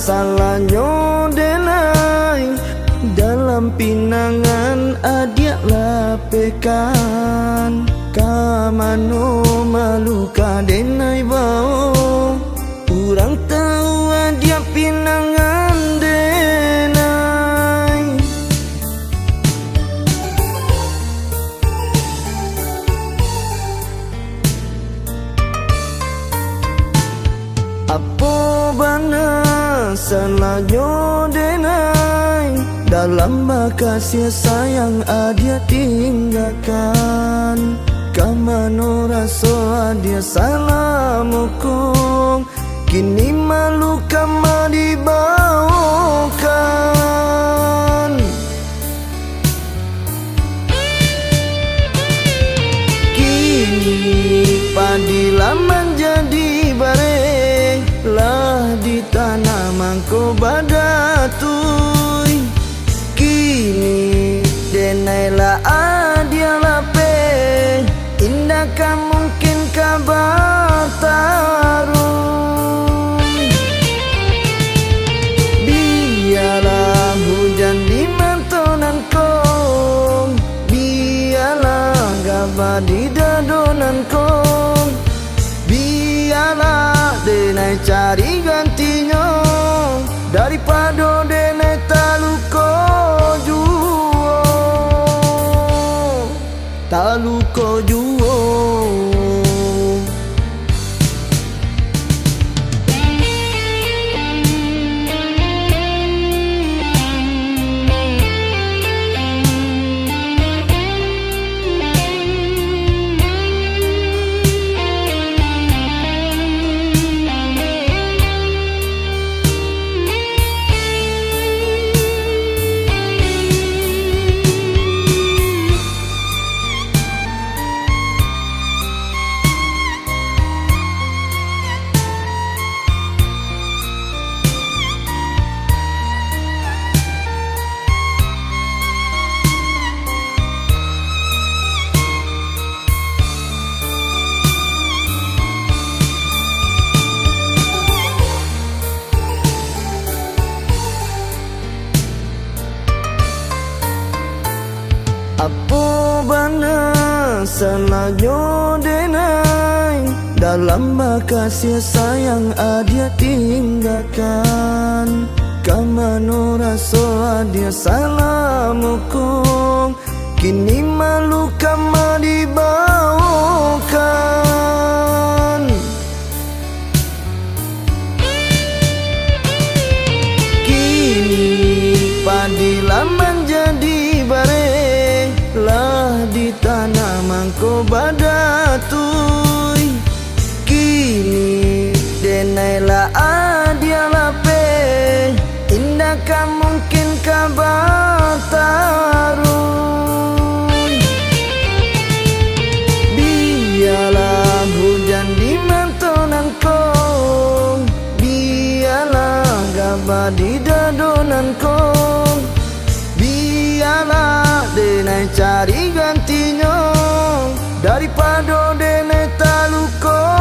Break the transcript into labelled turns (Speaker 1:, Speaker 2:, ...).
Speaker 1: salahnya denai dalam pinangan adik lapekan kamano maluka denai bau urang tahu adik pinangan denai apa bana salahnya denai dalam makasih sayang adia tinggalkan kamano rasa adia salah mukung kini malu kama dibawakan kini padilah menjadi bareng lah di tanah mangko badatui kini denailah adia lape indahkah mungkin kabar tarung biarlah hujan di mantonan kong biarlah gabah di dadonan kong biarlah denai cari gantinya daripada denai taluko juo taluko juo apa bana salahnya denai dalam makasih sayang adia tinggalkan kamano rasa adia salah mukung kini malu kama dibawakan kini padilah menjadi bareng lah di tanah mangko badatui kini denailah adia lape indahkah mungkin kabar tarung biarlah hujan di mantonan kong biarlah gabah di dadonan kong biarlah denai cari gantinya daripada denai taluko